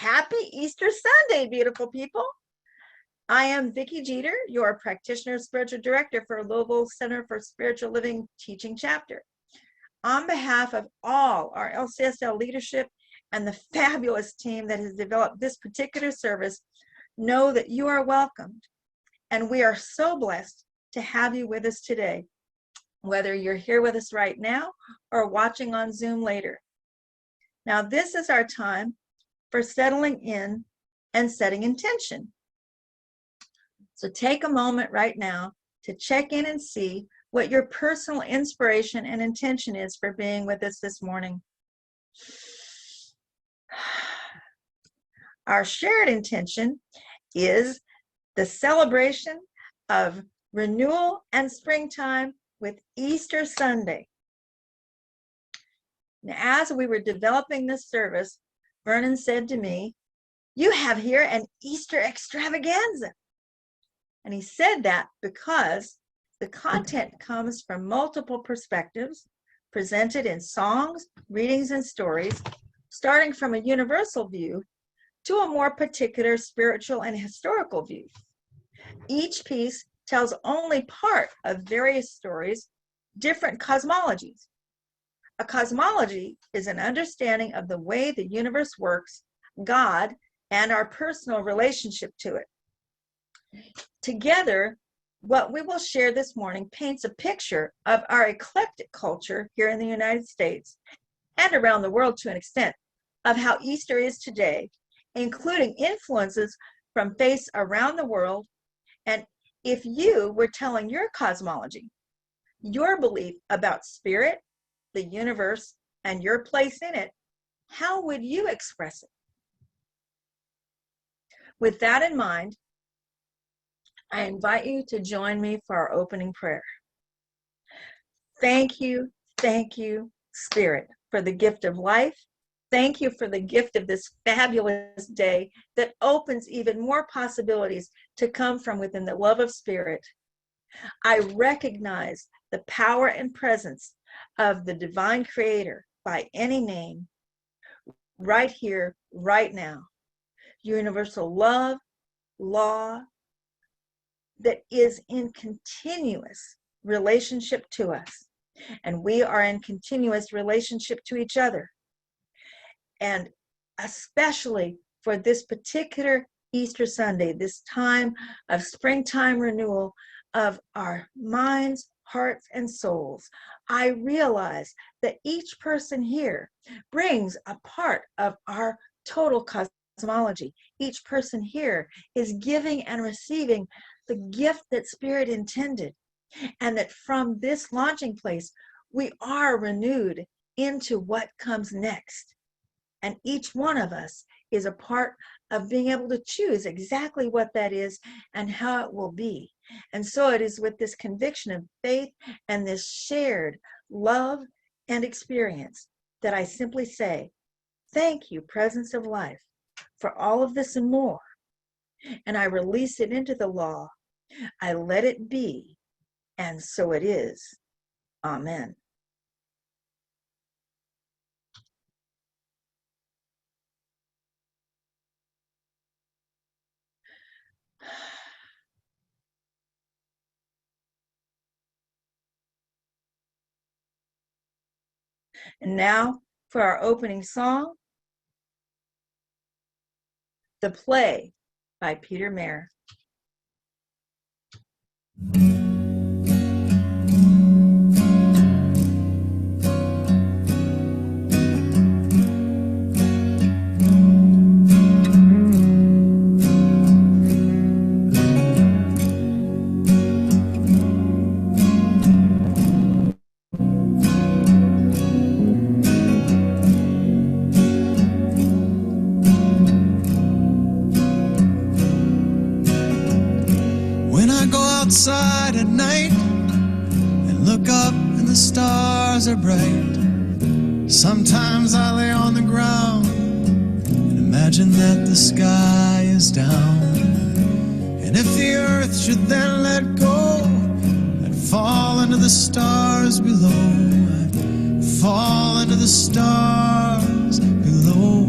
Happy Easter Sunday, beautiful people. I am Vicky Jeter, your practitioner spiritual director for Louisville Center for Spiritual Living Teaching Chapter. On behalf of all our LCSL leadership and the fabulous team that has developed this particular service, know that you are welcomed. And we are so blessed to have you with us today, whether you're here with us right now or watching on Zoom later. Now, this is our time for settling in and setting intention. So take a moment right now to check in and see what your personal inspiration and intention is for being with us this morning. Our shared intention is the celebration of renewal and springtime with Easter Sunday. Now, as we were developing this service, Vernon said to me, "You have here an Easter extravaganza." And he said that because the content comes from multiple perspectives, presented in songs, readings, and stories, starting from a universal view to a more particular spiritual and historical view. Each piece tells only part of various stories, different cosmologies. A cosmology is an understanding of the way the universe works, God, and our personal relationship to it. Together, what we will share this morning paints a picture of our eclectic culture here in the United States and around the world to an extent of how Easter is today, including influences from faiths around the world. And if you were telling your cosmology, your belief about spirit, the universe, and your place in it, how would you express it? With that in mind, I invite you to join me for our opening prayer. Thank you, Spirit, for the gift of life. Thank you for the gift of this fabulous day that opens even more possibilities to come from within the love of Spirit. I recognize the power and presence of the divine creator by any name, right here, right now. Universal love, law, that is in continuous relationship to us. And we are in continuous relationship to each other. And especially for this particular Easter Sunday, this time of springtime renewal of our minds, hearts, and souls, I realize that each person here brings a part of our total cosmology. Each person here is giving and receiving the gift that Spirit intended, and that from this launching place, we are renewed into what comes next. And each one of us is a part of being able to choose exactly what that is and how it will be. And so it is with this conviction of faith and this shared love and experience that I simply say, thank you, Presence of Life, for all of this and more. And I release it into the law. I let it be, and so it is. Amen. And now for our opening song, The Play by Peter Mayer. Outside at night and look up and the stars are bright. Sometimes I lay on the ground and imagine that the sky is down. And if the earth should then let go, I'd fall into the stars below. I'd fall into the stars below.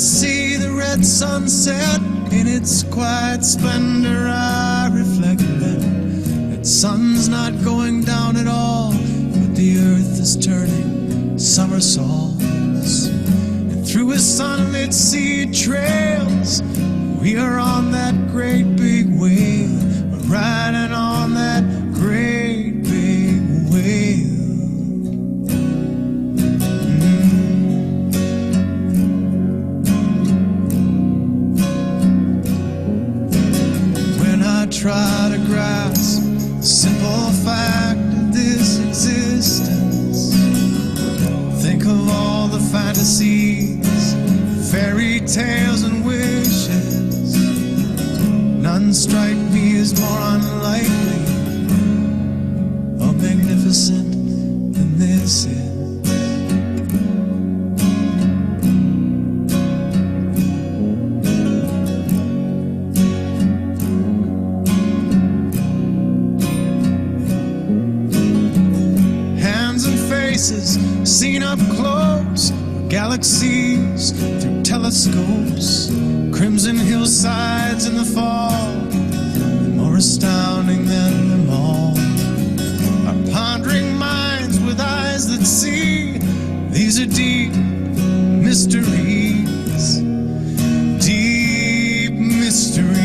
see the red sunset in its quiet splendor, I reflect that sun's not going down at all, but the earth is turning somersaults. And through his sunlit sea trails, we are on that great big whale. We're riding on that great big whale. Try to grasp the simple fact of this existence. Think of all the fantasies, fairy tales and wishes. None strike me as more unlikely or magnificent than this is. Seen up close, galaxies through telescopes, crimson hillsides in the fall, and more astounding than them all are pondering minds with eyes that see. These are deep mysteries, deep mysteries.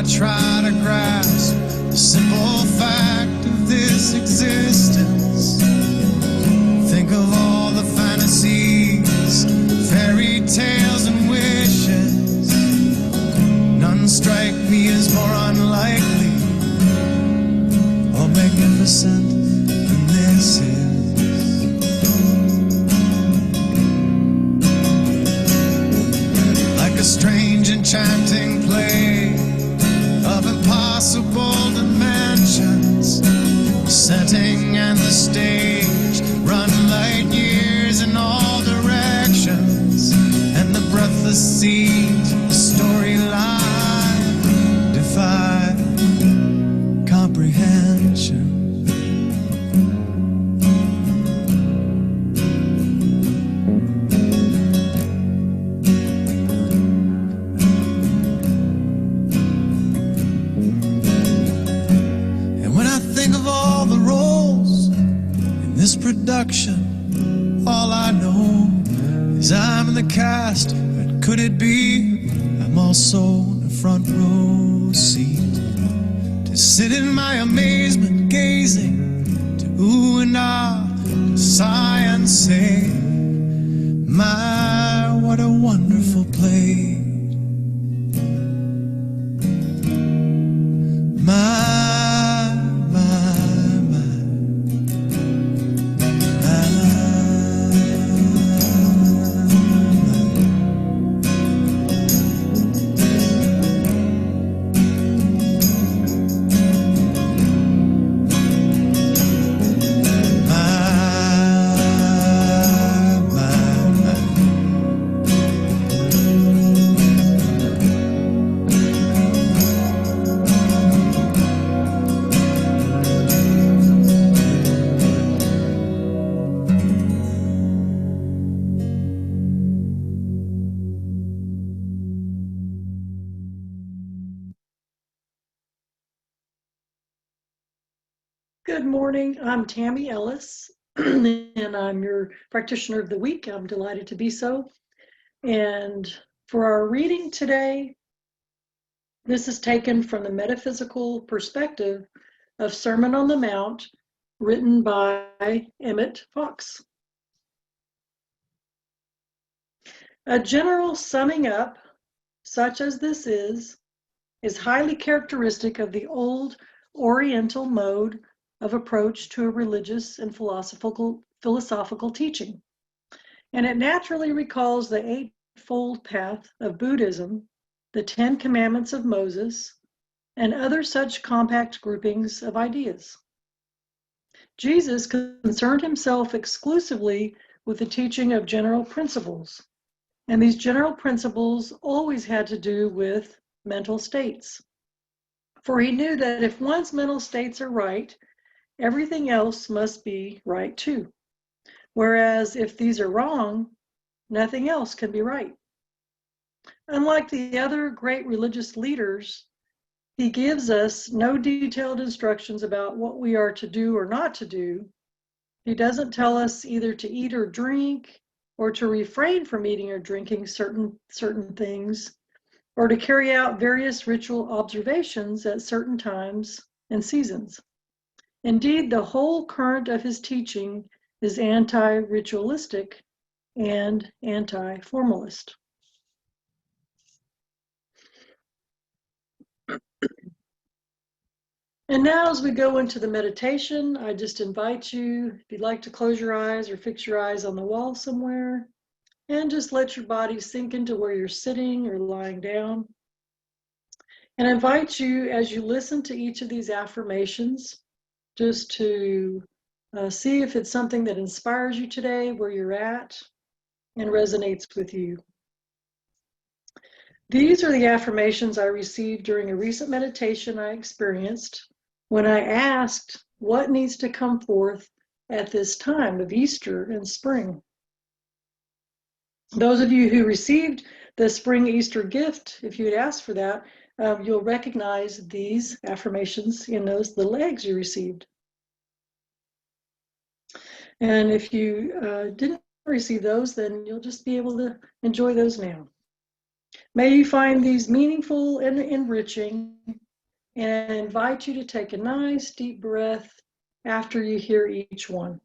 Try to grasp the simple fact of this existence. Think of all the fantasies, fairy tales and wishes. None strike me as more unlikely or magnificent than this is. Like a strange enchanting play of impossible dimensions, the setting and the stage run light years in all directions, and the breathless scenes of the storyline defy comprehension. This production, all I know is I'm in the cast, but could it be I'm also in the front row seat to sit in my amazement, gazing to ooh and ah, to sigh and say, my, what a wonderful play. Good morning, I'm Tammy Ellis, and I'm your practitioner of the week. I'm delighted to be so. And for our reading today, this is taken from the metaphysical perspective of Sermon on the Mount, written by Emmett Fox. A general summing up, such as this is highly characteristic of the old Oriental mode of approach to a religious and philosophical teaching. And it naturally recalls the Eightfold Path of Buddhism, the 10 Commandments of Moses, and other such compact groupings of ideas. Jesus concerned himself exclusively with the teaching of general principles, and these general principles always had to do with mental states. For he knew that if one's mental states are right, everything else must be right too. Whereas if these are wrong, nothing else can be right. Unlike the other great religious leaders, he gives us no detailed instructions about what we are to do or not to do. He doesn't tell us either to eat or drink, or to refrain from eating or drinking certain things, or to carry out various ritual observations at certain times and seasons. Indeed, the whole current of his teaching is anti-ritualistic and anti-formalist. And now as we go into the meditation, I just invite you, if you'd like to close your eyes or fix your eyes on the wall somewhere, and just let your body sink into where you're sitting or lying down. And I invite you, as you listen to each of these affirmations, just to see if it's something that inspires you today, where you're at, and resonates with you. These are the affirmations I received during a recent meditation I experienced when I asked what needs to come forth at this time of Easter and spring. Those of you who received the spring Easter gift, if you had asked for that, you'll recognize these affirmations in those little eggs you received. And if you didn't receive those, then you'll just be able to enjoy those now. May you find these meaningful and enriching, and I invite you to take a nice deep breath after you hear each one.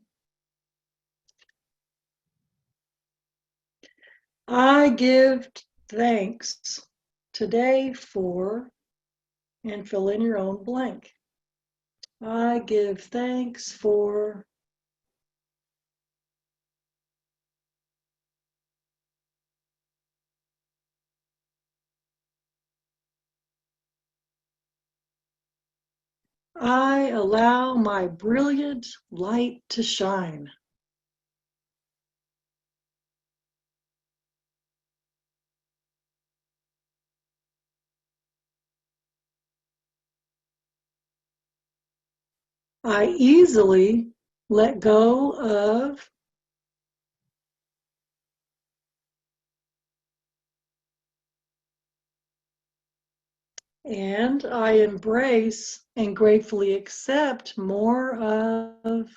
I give thanks today for, and fill in your own blank. I give thanks for. I allow my brilliant light to shine. I easily let go of and I embrace and gratefully accept more of.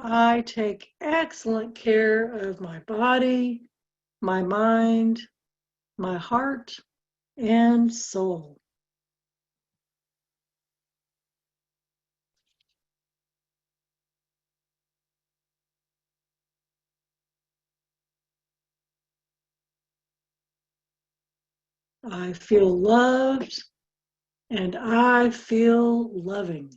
I take excellent care of my body, my mind, my heart, and soul. I feel loved and I feel loving.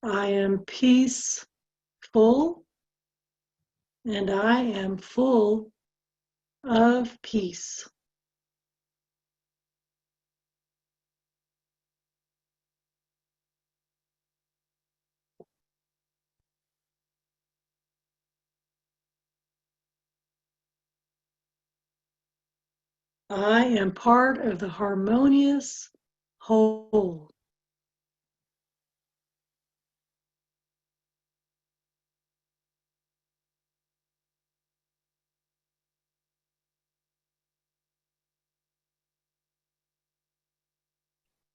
I am peaceful and I am full of peace. I am part of the harmonious whole.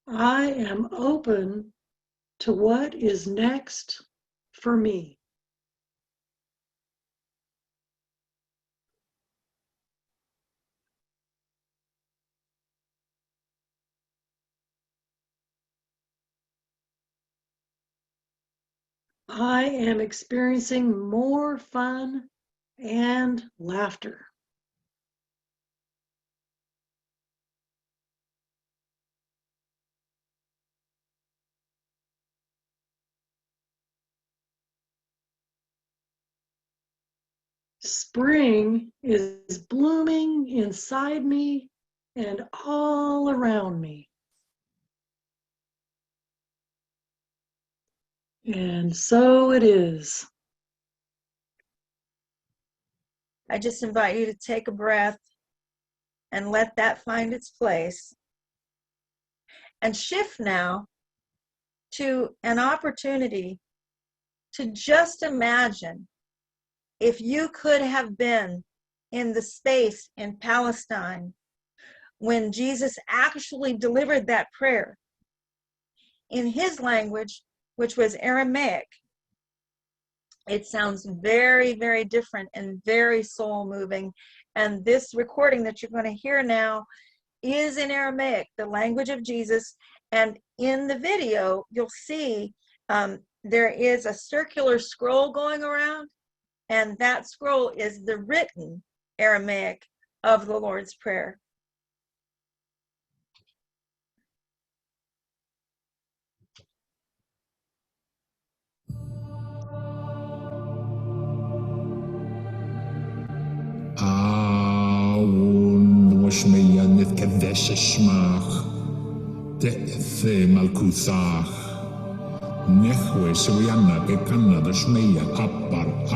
I am open to what is next for me. I am experiencing more fun and laughter. Spring is blooming inside me and all around me. And so it is. I just invite you to take a breath and let that find its place. And shift now to an opportunity to just imagine if you could have been in the space in Palestine when Jesus actually delivered that prayer in his language, which was Aramaic. It sounds very, very different and very soul-moving. And this recording that you're going to hear now is in Aramaic, the language of Jesus. And in the video, you'll see there is a circular scroll going around, and that scroll is the written Aramaic of the Lord's Prayer. وشمية نتكدش شماخ تأثي مالكوثاخ نخوي سويانا بكنا دشمية أبر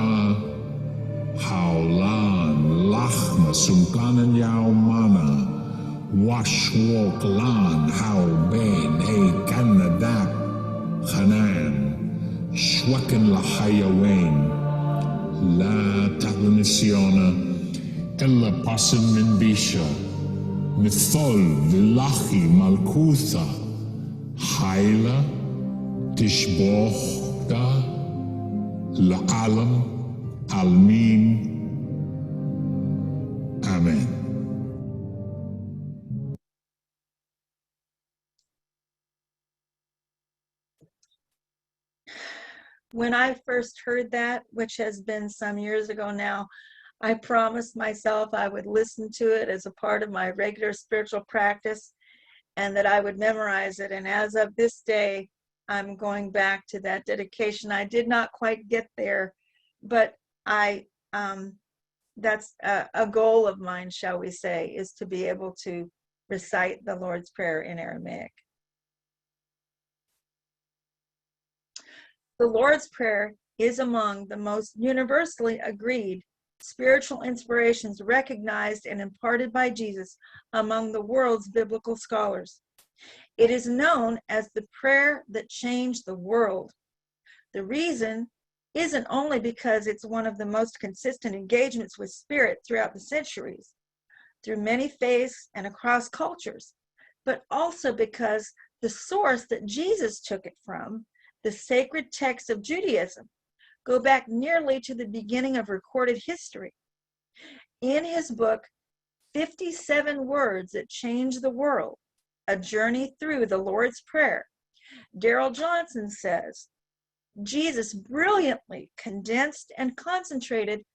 حولان لخنا سمكانا يومانا واشوك لان هاو بين هي كنا داب خنان شوكن لحيوين لا تغنسيونا إلا باسم من بيشا مثل للاخي مالكوثا حيلة تشبوخ دا لعالم عالمين آمين. When I first heard that, which has been some years ago now, I promised myself I would listen to it as a part of my regular spiritual practice and that I would memorize it. And as of this day, I'm going back to that dedication. I did not quite get there, but that's a goal of mine, shall we say, is to be able to recite the Lord's Prayer in Aramaic. The Lord's Prayer is among the most universally agreed spiritual inspirations recognized and imparted by Jesus among the world's biblical scholars. It is known as the prayer that changed the world. The reason isn't only because it's one of the most consistent engagements with spirit throughout the centuries, through many faiths and across cultures, but also because the source that Jesus took it from, the sacred texts of Judaism, go back nearly to the beginning of recorded history. In his book, 57 Words That Changed the World, A Journey Through the Lord's Prayer, Darrell Johnson says, Jesus brilliantly condensed and concentrated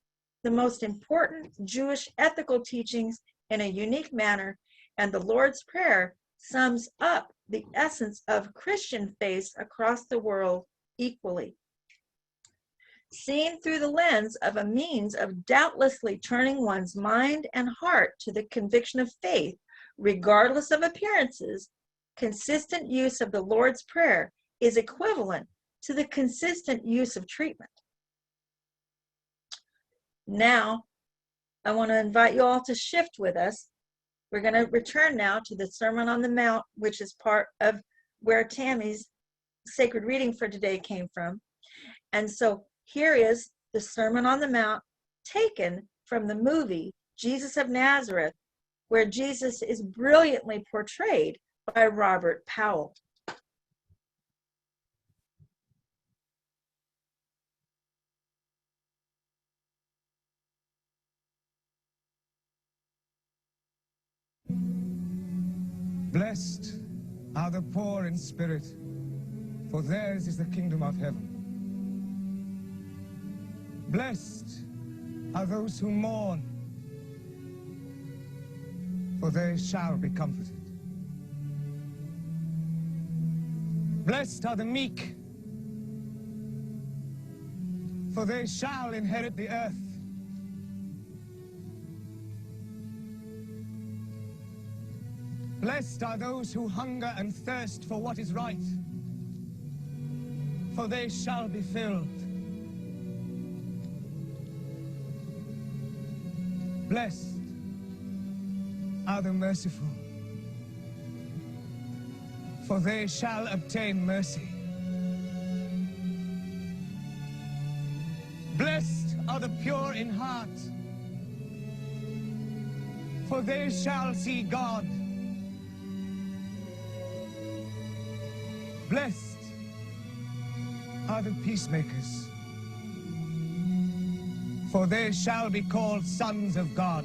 the most important Jewish ethical teachings in a unique manner, and the Lord's Prayer sums up the essence of Christian faith across the world equally. Seen through the lens of a means of doubtlessly turning one's mind and heart to the conviction of faith, regardless of appearances, consistent use of the Lord's Prayer is equivalent to the consistent use of treatment. Now, I want to invite you all to shift with us. We're going to return now to the Sermon on the Mount, which is part of where Tammy's sacred reading for today came from. And so here is the Sermon on the Mount taken from the movie Jesus of Nazareth, where Jesus is brilliantly portrayed by Robert Powell. Blessed are the poor in spirit, for theirs is the kingdom of heaven. Blessed are those who mourn, for they shall be comforted. Blessed are the meek, for they shall inherit the earth. Blessed are those who hunger and thirst for what is right, for they shall be filled. Blessed are the merciful, for they shall obtain mercy. Blessed are the pure in heart, for they shall see God. Blessed are the peacemakers, for they shall be called sons of God.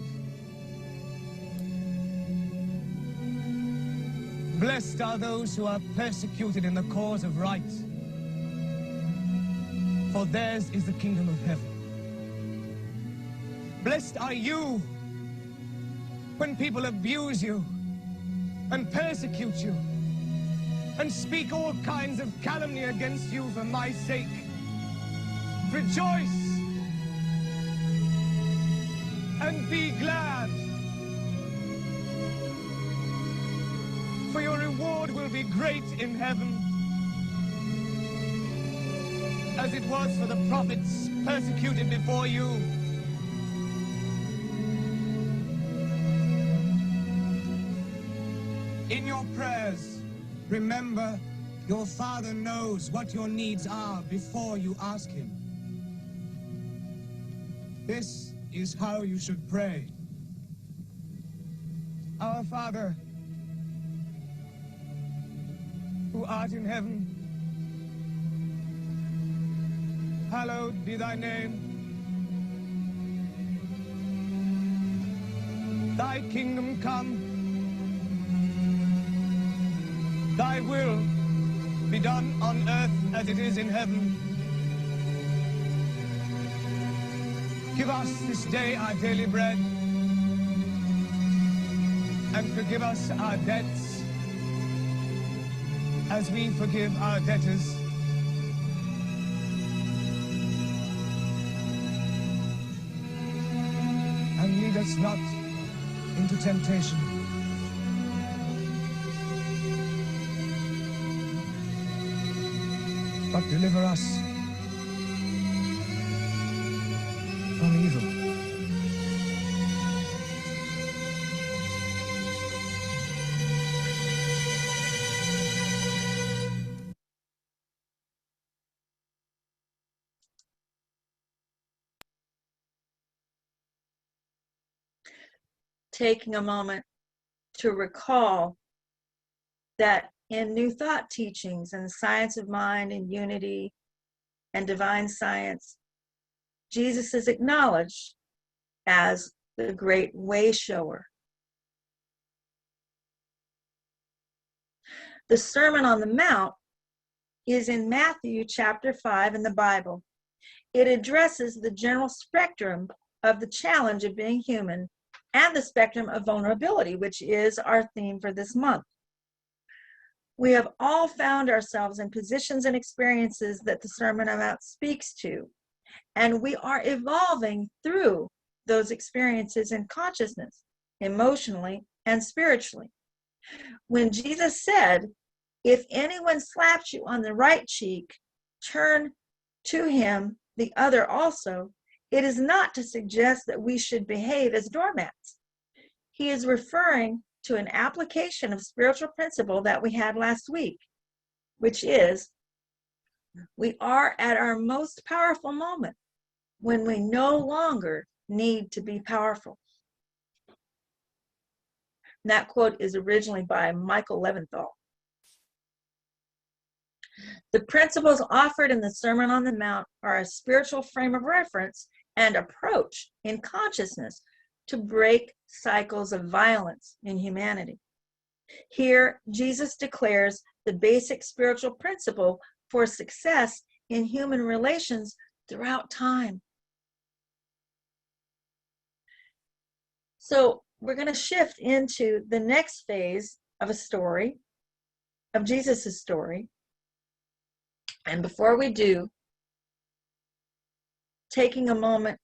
Blessed are those who are persecuted in the cause of right, for theirs is the kingdom of heaven. Blessed are you when people abuse you and persecute you and speak all kinds of calumny against you for my sake. Rejoice and be glad, for your reward will be great in heaven, as it was for the prophets persecuted before you. In your prayers, remember, your Father knows what your needs are before you ask Him. This is how you should pray. Our Father, who art in heaven, hallowed be thy name. Thy kingdom come. Thy will be done on earth as it is in heaven. Give us this day our daily bread, and forgive us our debts as we forgive our debtors. And lead us not into temptation, but deliver us from evil. Taking a moment to recall that in New Thought teachings and the science of mind and unity and divine science, Jesus is acknowledged as the great way shower. The Sermon on the Mount is in Matthew chapter 5 in the Bible. It addresses the general spectrum of the challenge of being human and the spectrum of vulnerability, which is our theme for this month. We have all found ourselves in positions and experiences that the Sermon on the Mount speaks to, and we are evolving through those experiences in consciousness, emotionally, and spiritually. When Jesus said, "If anyone slaps you on the right cheek, turn to him the other also," it is not to suggest that we should behave as doormats. He is referring to an application of spiritual principle that we had last week, which is, we are at our most powerful moment when we no longer need to be powerful. And that quote is originally by Michael Leventhal. The principles offered in the Sermon on the Mount are a spiritual frame of reference and approach in consciousness to break cycles of violence in humanity. Here, Jesus declares the basic spiritual principle for success in human relations throughout time. So we're going to shift into the next phase of a story, of Jesus's story. And before we do, taking a moment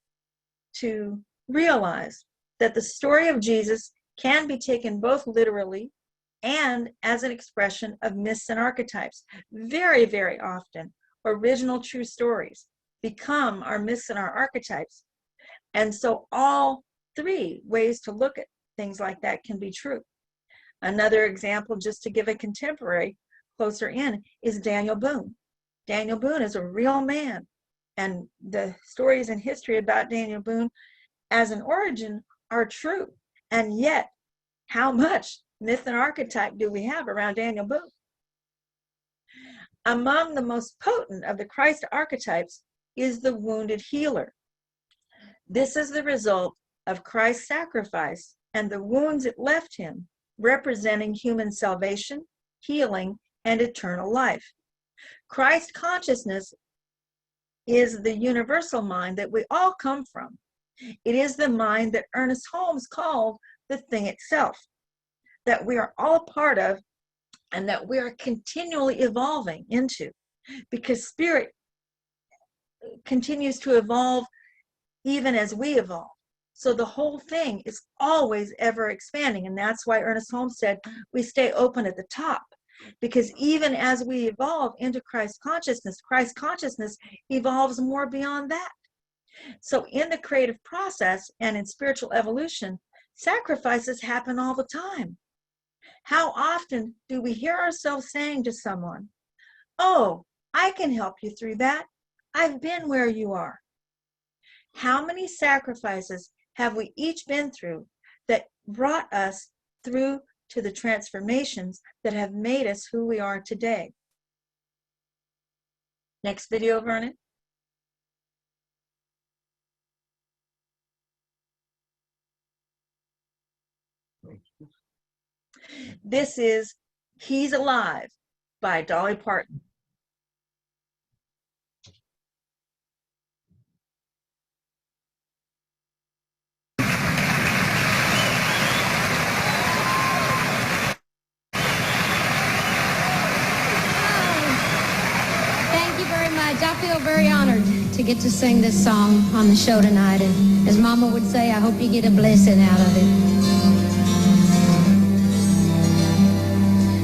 to realize that the story of Jesus can be taken both literally and as an expression of myths and archetypes. Very, very often, original true stories become our myths and our archetypes. And so all three ways to look at things like that can be true. Another example, just to give a contemporary closer in, is Daniel Boone. Daniel Boone is a real man, and the stories in history about Daniel Boone as an origin are true. And yet, how much myth and archetype do we have around Daniel Boone? Among the most potent of the Christ archetypes is the wounded healer. This is the result of Christ's sacrifice and the wounds it left him, representing human salvation, healing, and eternal life. Christ consciousness is the universal mind that we all come from. It is the mind that Ernest Holmes called the thing itself, that we are all part of and that we are continually evolving into, because spirit continues to evolve even as we evolve. So the whole thing is always ever expanding. And that's why Ernest Holmes said we stay open at the top, because even as we evolve into Christ consciousness evolves more beyond that. So in the creative process and in spiritual evolution, sacrifices happen all the time. How often do we hear ourselves saying to someone, "Oh, I can help you through that. I've been where you are." How many sacrifices have we each been through that brought us through to the transformations that have made us who we are today? Next video, Vernon. This is He's Alive by Dolly Parton. I feel very honored to get to sing this song on the show tonight, and as Mama would say, I hope you get a blessing out of it.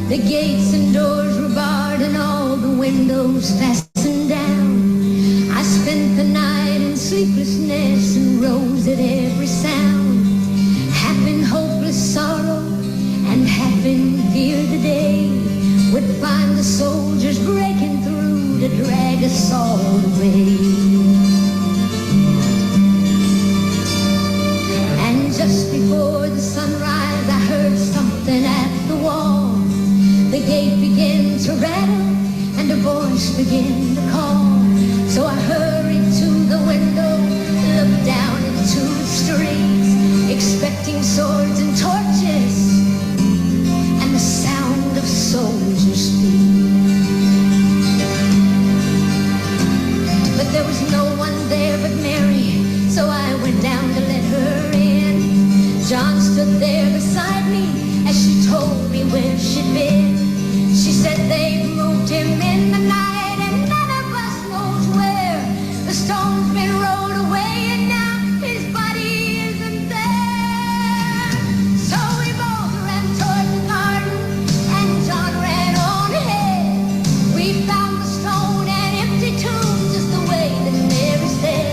The gates and doors were barred and all the windows fastened down. I spent the night in sleeplessness and rose at every sound, half in hopeless sorrow and half in fear the day would find the soldiers breaking through to drag us all away. And just before the sunrise, I heard something at the wall. The gate began to rattle and a voice began to call. So I hurried to the window, looked down into the streets, expecting swords and torches and the sound of soldiers' feet. But there was no one there but Mary, so I went down to let her in. John stood there beside me as she told me where she'd been. She said they'd moved him in the night and none of us knows where. The stone's been rolled away and now his body isn't there. So we both ran toward the garden and John ran on ahead. We found the stone and empty tomb just the way that Mary said.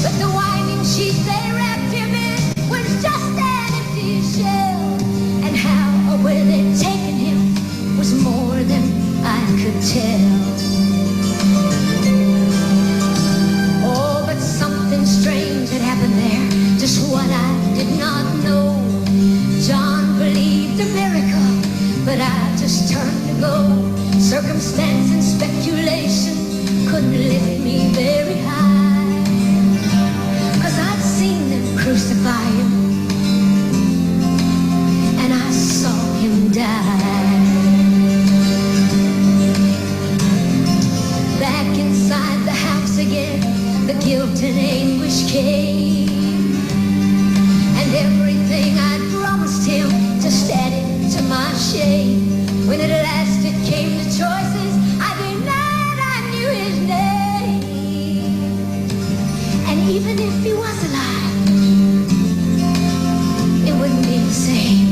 But the winding sheet they wrapped him in was just an empty shell. And how or where they'd taken him was more than I could tell. Oh, but something strange had happened there, just what I did not know. John believed a miracle, but I just turned to go. Circumstance and speculation couldn't lift me very high, 'cause I'd seen them crucify him and I saw him die. Back inside the house again, the guilt and anguish came, and everything I'd promised him just added to my shame. When at last it came to choices, I denied I knew his name. And even if he was alive, it wouldn't be the same.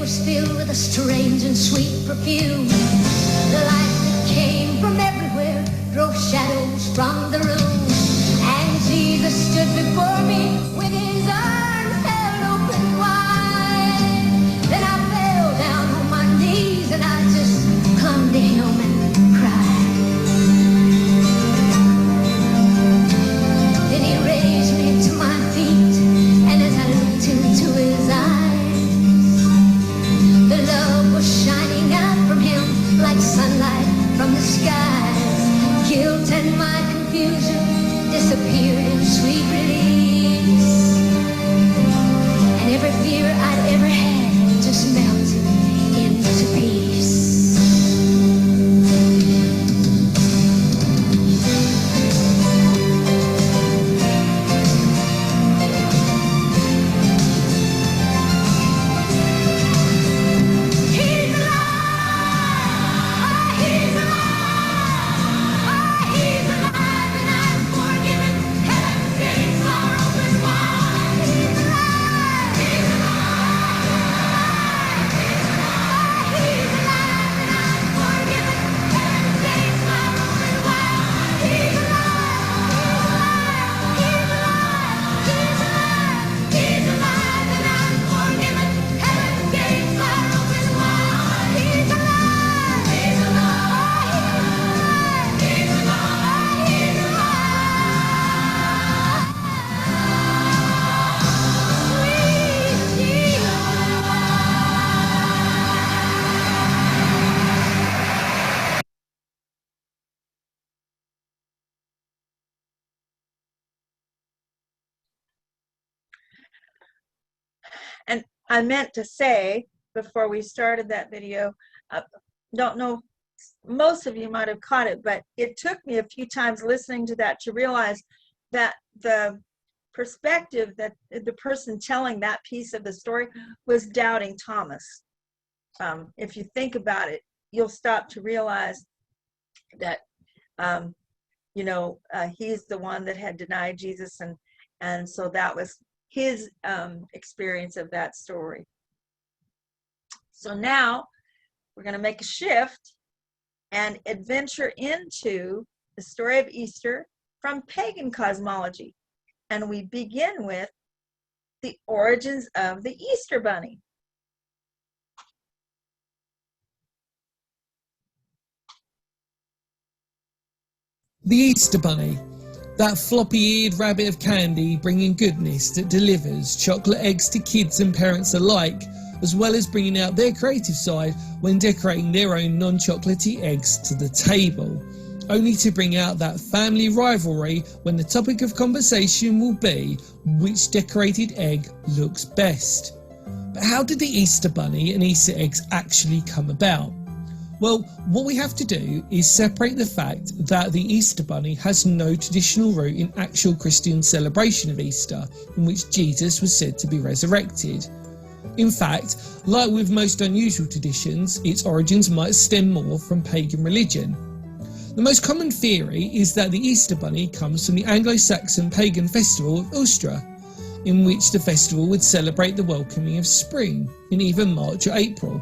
was filled with a strange and sweet perfume. The light that came from everywhere drove shadows from the room. And Jesus stood before me with his arms held open wide. Then I fell down on my knees and I just clung to him and cried. Then he raised me to my feet, and as I looked into his eyes, the love was shining out from him like sunlight from the skies. Guilt and my confusion disappeared in sweet release, and every fear I'd ever had just melted into peace. He's alive! He's alive! He's alive, and I'm forgiven. Heaven's gates are open wide. He's alive! He's alive! He's alive, and I'm forgiven. Heaven's gates are open wide. He's alive! He's alive! He's alive! He's alive, and I'm forgiven. Heaven's gates are open wide. He's alive! He's alive! He's alive! He's alive! Sweet Jesus. And I meant to say before we started that video, don't know, most of you might have caught it, but it took me a few times listening to that to realize that the perspective that the person telling that piece of the story was doubting Thomas. If you think about it, you'll stop to realize that, he's the one that had denied Jesus, and so that was his experience of that story. So now we're going to make a shift and adventure into the story of Easter from pagan cosmology. And we begin with the origins of the Easter Bunny. The Easter Bunny, that floppy-eared rabbit of candy bringing goodness that delivers chocolate eggs to kids and parents alike, as well as bringing out their creative side when decorating their own non-chocolatey eggs to the table, only to bring out that family rivalry when the topic of conversation will be which decorated egg looks best. But how did the Easter Bunny and Easter eggs actually come about? Well, what we have to do is separate the fact that the Easter Bunny has no traditional root in actual Christian celebration of Easter, in which Jesus was said to be resurrected. In fact, like with most unusual traditions, its origins might stem more from pagan religion. The most common theory is that the Easter Bunny comes from the Anglo-Saxon pagan festival of Ustra, in which the festival would celebrate the welcoming of spring in either March or April.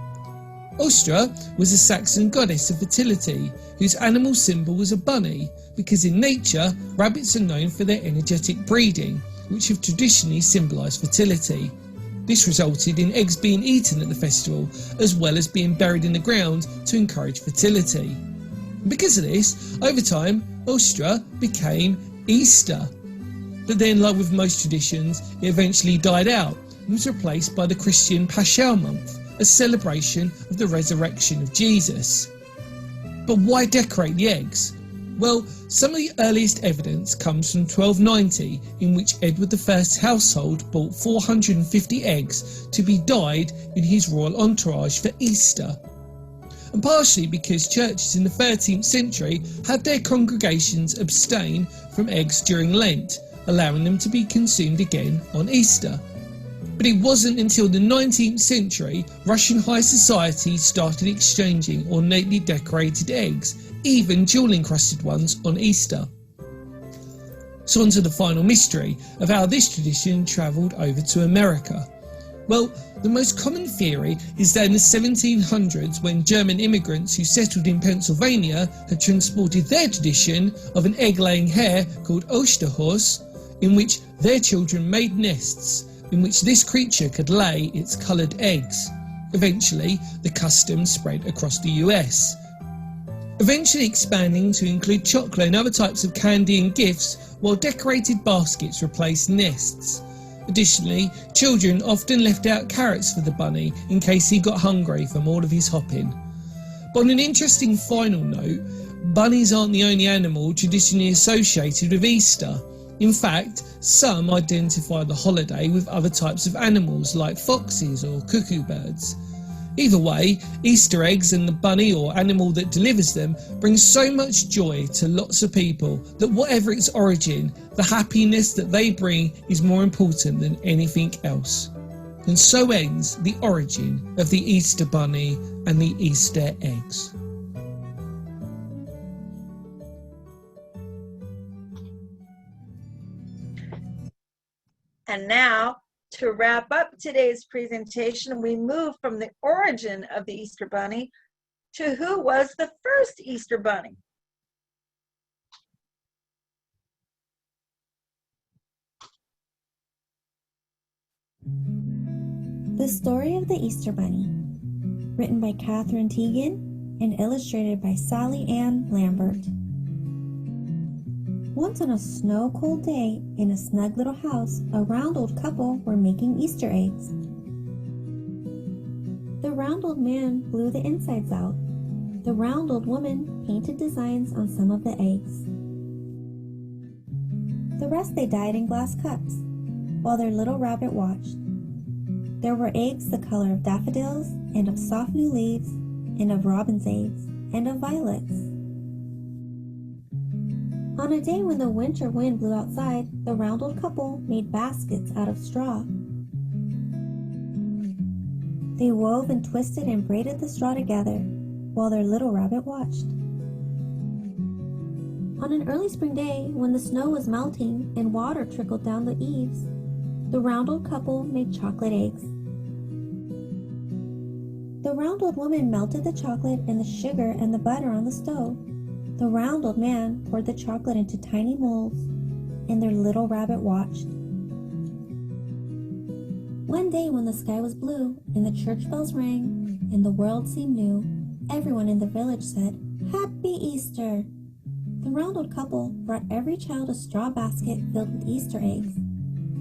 Ustra was a Saxon goddess of fertility, whose animal symbol was a bunny, because in nature, rabbits are known for their energetic breeding, which have traditionally symbolised fertility. This resulted in eggs being eaten at the festival, as well as being buried in the ground to encourage fertility. Because of this, over time, Ustra became Easter. But then, like with most traditions, it eventually died out and was replaced by the Christian Paschal month, a celebration of the resurrection of Jesus. But why decorate the eggs? Well, some of the earliest evidence comes from 1290, in which Edward I's household bought 450 eggs to be dyed in his royal entourage for Easter. And partially because churches in the 13th century had their congregations abstain from eggs during Lent, allowing them to be consumed again on Easter. But it wasn't until the 19th century Russian high society started exchanging ornately decorated eggs, even jewel-encrusted ones, on Easter. So on to the final mystery of how this tradition travelled over to America. Well, the most common theory is that in the 1700s, when German immigrants who settled in Pennsylvania had transported their tradition of an egg-laying hare called Osterhorse, in which their children made nests in which this creature could lay its coloured eggs. Eventually, the custom spread across the US, eventually expanding to include chocolate and other types of candy and gifts, while decorated baskets replaced nests. Additionally, children often left out carrots for the bunny in case he got hungry from all of his hopping. But on an interesting final note, bunnies aren't the only animal traditionally associated with Easter. In fact, some identify the holiday with other types of animals like foxes or cuckoo birds. Either way, Easter eggs and the bunny or animal that delivers them brings so much joy to lots of people that whatever its origin, the happiness that they bring is more important than anything else. And so ends the origin of the Easter bunny and the Easter eggs. And now, to wrap up today's presentation, we move from the origin of the Easter Bunny to who was the first Easter Bunny. The Story of the Easter Bunny, written by Catherine Teagan and illustrated by Sally Ann Lambert. Once on a snow-cold day, in a snug little house, a round old couple were making Easter eggs. The round old man blew the insides out. The round old woman painted designs on some of the eggs. The rest they dyed in glass cups, while their little rabbit watched. There were eggs the color of daffodils, and of soft new leaves, and of robin's eggs, and of violets. On a day when the winter wind blew outside, the round old couple made baskets out of straw. They wove and twisted and braided the straw together, while their little rabbit watched. On an early spring day, when the snow was melting and water trickled down the eaves, the round old couple made chocolate eggs. The round old woman melted the chocolate and the sugar and the butter on the stove. The round old man poured the chocolate into tiny molds, and their little rabbit watched. One day when the sky was blue, and the church bells rang, and the world seemed new, everyone in the village said, "Happy Easter!" The round old couple brought every child a straw basket filled with Easter eggs,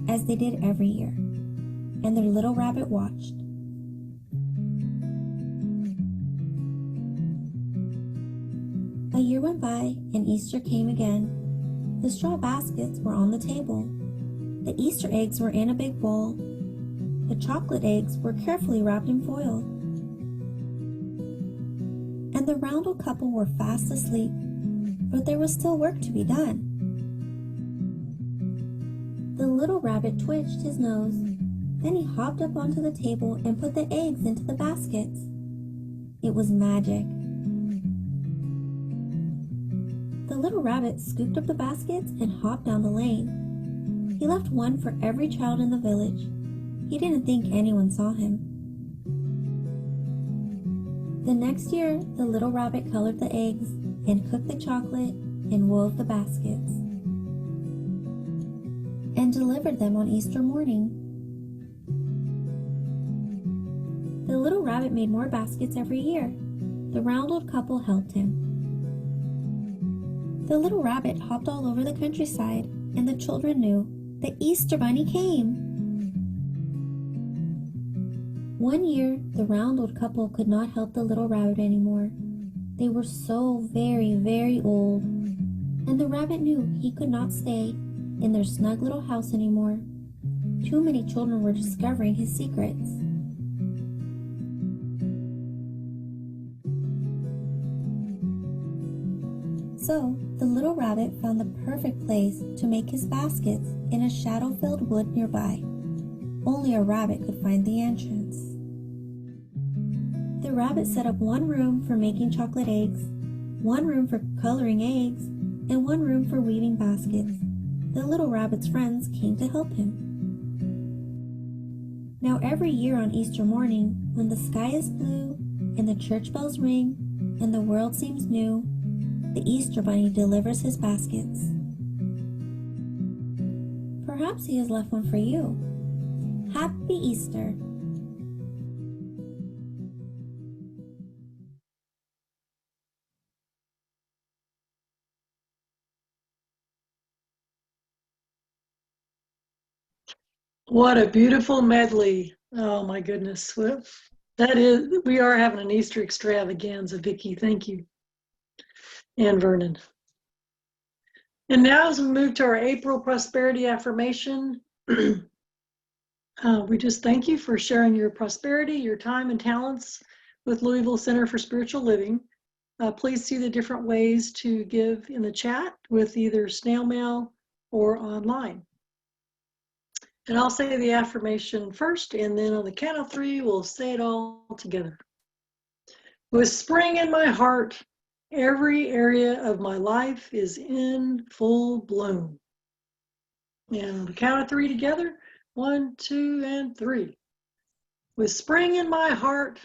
as they did every year, and their little rabbit watched. A year went by, and Easter came again. The straw baskets were on the table. The Easter eggs were in a big bowl. The chocolate eggs were carefully wrapped in foil. And the round old couple were fast asleep, but there was still work to be done. The little rabbit twitched his nose. Then he hopped up onto the table and put the eggs into the baskets. It was magic. The little rabbit scooped up the baskets and hopped down the lane. He left one for every child in the village. He didn't think anyone saw him. The next year, the little rabbit colored the eggs and cooked the chocolate and wove the baskets and delivered them on Easter morning. The little rabbit made more baskets every year. The round old couple helped him. The little rabbit hopped all over the countryside, and the children knew the Easter Bunny came. One year, the round old couple could not help the little rabbit anymore. They were so very, very old, and the rabbit knew he could not stay in their snug little house anymore. Too many children were discovering his secrets. So, the little rabbit found the perfect place to make his baskets in a shadow-filled wood nearby. Only a rabbit could find the entrance. The rabbit set up one room for making chocolate eggs, one room for coloring eggs, and one room for weaving baskets. The little rabbit's friends came to help him. Now every year on Easter morning, when the sky is blue and the church bells ring and the world seems new, the Easter Bunny delivers his baskets. Perhaps he has left one for you. Happy Easter! What a beautiful medley. Oh my goodness. We are having an Easter extravaganza, Vicky. Thank you. And Vernon. And now as we move to our April prosperity affirmation, we just thank you for sharing your prosperity, your time and talents with Louisville Center for Spiritual Living. Please see the different ways to give in the chat with either snail mail or online. And I'll say the affirmation first, and then on the count of 3, we'll say it all together. With spring in my heart, every area of my life is in full bloom. And on the count of 3 together, 1, 2, and 3. With spring in my heart,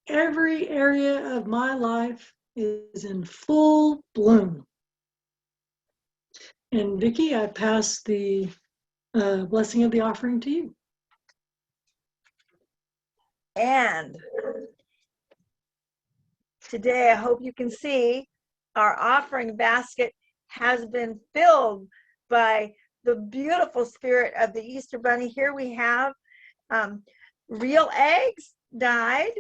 every area of my life is in full bloom. And Vicky, I pass the blessing of the offering to you. And today, I hope you can see our offering basket has been filled by the beautiful spirit of the Easter Bunny. Here we have real eggs dyed,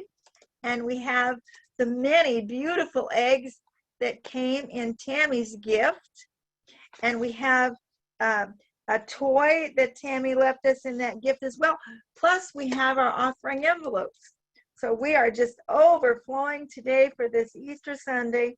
and we have the many beautiful eggs that came in Tammy's gift. And we have a toy that Tammy left us in that gift as well. Plus, we have our offering envelopes. So we are just overflowing today for this Easter Sunday.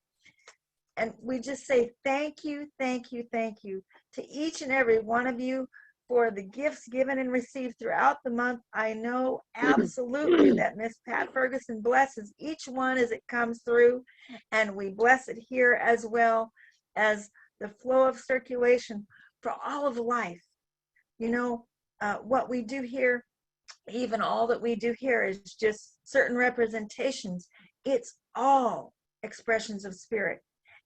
And we just say thank you, thank you, thank you to each and every one of you for the gifts given and received throughout the month. I know absolutely that Miss Pat Ferguson blesses each one as it comes through, and we bless it here as well as the flow of circulation for all of life. You know, what we do here, even all that we do here, is just certain representations. It's all expressions of spirit.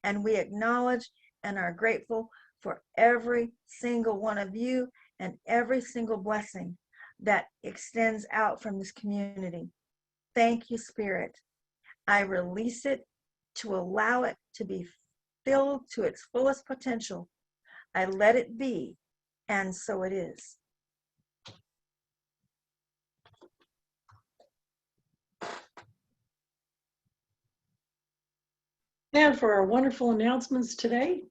And we acknowledge and are grateful for every single one of you and every single blessing that extends out from this community. Thank you, Spirit. I release it to allow it to be filled to its fullest potential. I let it be, and so it is. And for our wonderful announcements today,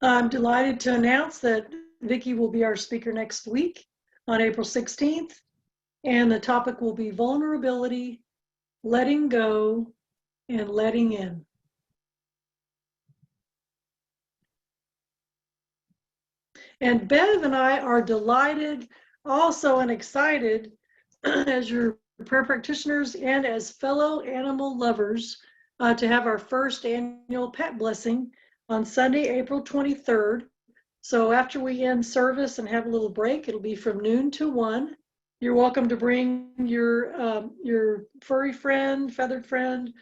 I'm delighted to announce that Vicky will be our speaker next week on April 16th, and the topic will be vulnerability, letting go, and letting in. And Bev and I are delighted also and excited as your prayer practitioners and as fellow animal lovers to have our first annual pet blessing on Sunday, April 23rd. So after we end service and have a little break, it'll be from noon to 1. You're welcome to bring your furry friend, feathered friend,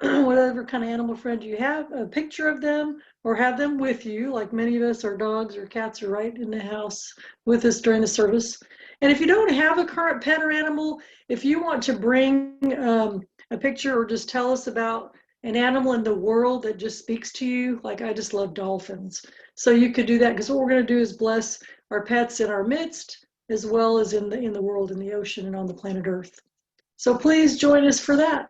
whatever kind of animal friend you have, a picture of them, or have them with you, like many of us, our dogs or cats are right in the house with us during the service. And if you don't have a current pet or animal, if you want to bring a picture or just tell us about an animal in the world that just speaks to you, like I just love dolphins. So you could do that, because what we're going to do is bless our pets in our midst, as well as in the world, in the ocean, and on the planet Earth. So please join us for that.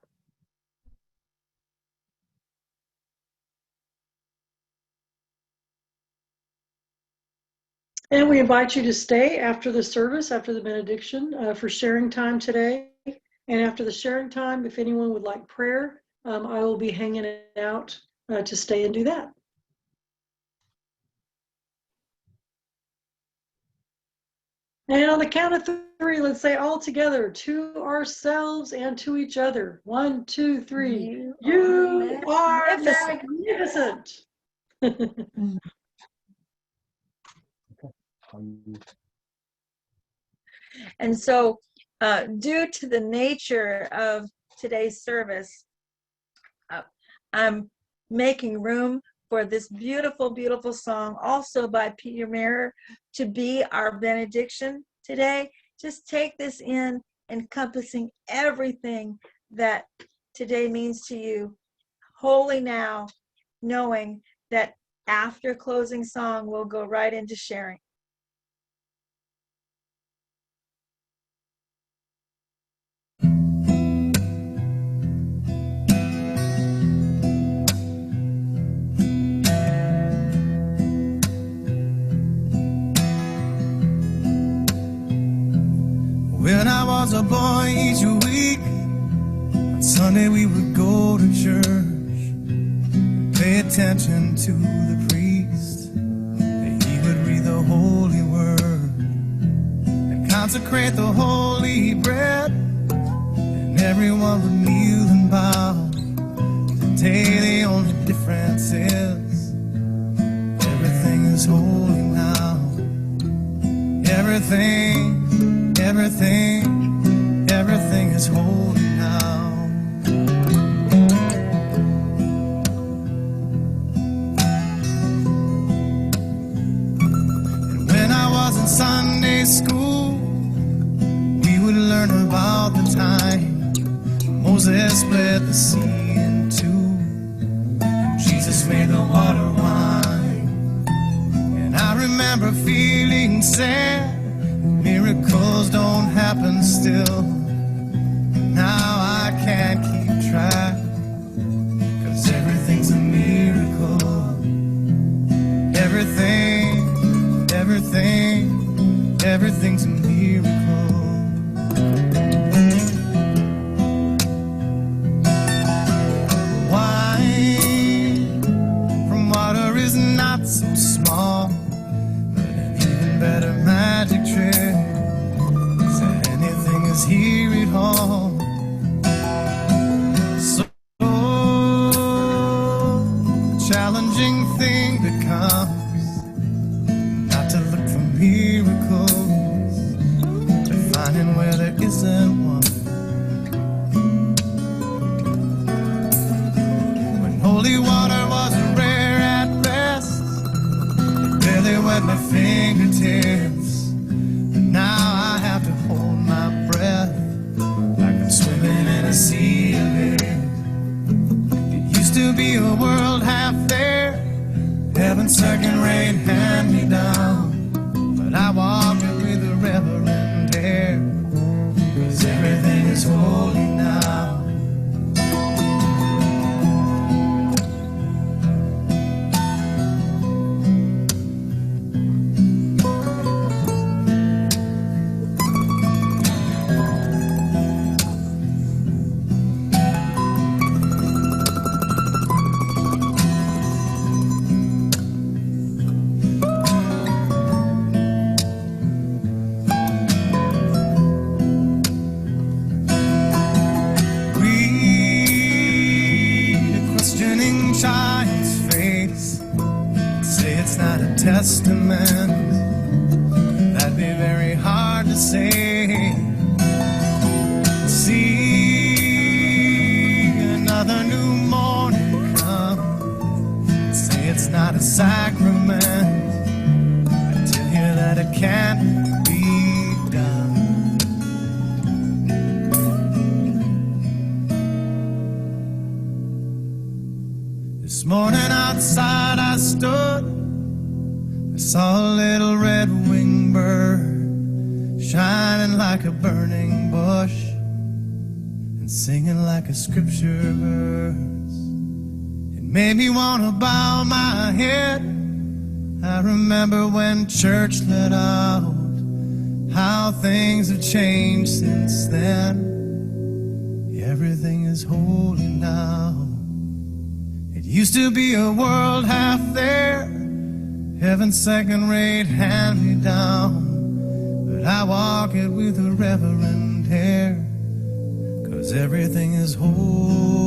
And we invite you to stay after the service, after the benediction, for sharing time today. And after the sharing time, if anyone would like prayer, I will be hanging out to stay and do that. And on the count of 3, let's say all together, to ourselves and to each other. 1, 2, 3. You are magnificent. And so, due to the nature of today's service, I'm making room for this beautiful, beautiful song, also by Peter Mayer, to be our benediction today. Just take this in, encompassing everything that today means to you. Holy now, knowing that after closing song, we'll go right into sharing. When I was a boy, each week on Sunday we would go to church, pay attention to the priest, and he would read the holy word and consecrate the holy bread, and everyone would kneel and bow. Today the only difference is everything is holy now. Everything is holy now. And when I was in Sunday school, we would learn about the time Moses split the sea in two, and Jesus made the water wine. And I remember feeling sad. Miracles don't happen still. Now I can't keep track, 'cause everything's a miracle. Everything's a miracle. Wine from water is not so small, but an even better magic trick said anything is here at home. So the challenging thing becomes not to look for miracles, but finding where there isn't one. When holy water was rare at best, it barely wet my fingertips. But now I have to hold my breath like I'm swimming in a sea of it. It used to be a world half there, heaven's second-rate hand-me-down. But I walk it with a reverent air, 'cause everything is holy now. Testament, that'd be very hard to say. See another new morning come, say it's not a sacrament, I tell you that it can't be done. This morning outside I stood, saw a little red-winged bird shining like a burning bush and singing like a scripture verse. It made me want to bow my head. I remember when church let out, how things have changed since then. Everything is holy now. It used to be a world half there, heaven's second-rate hand-me-down, but I walk it with a reverent air, 'cause everything is holy.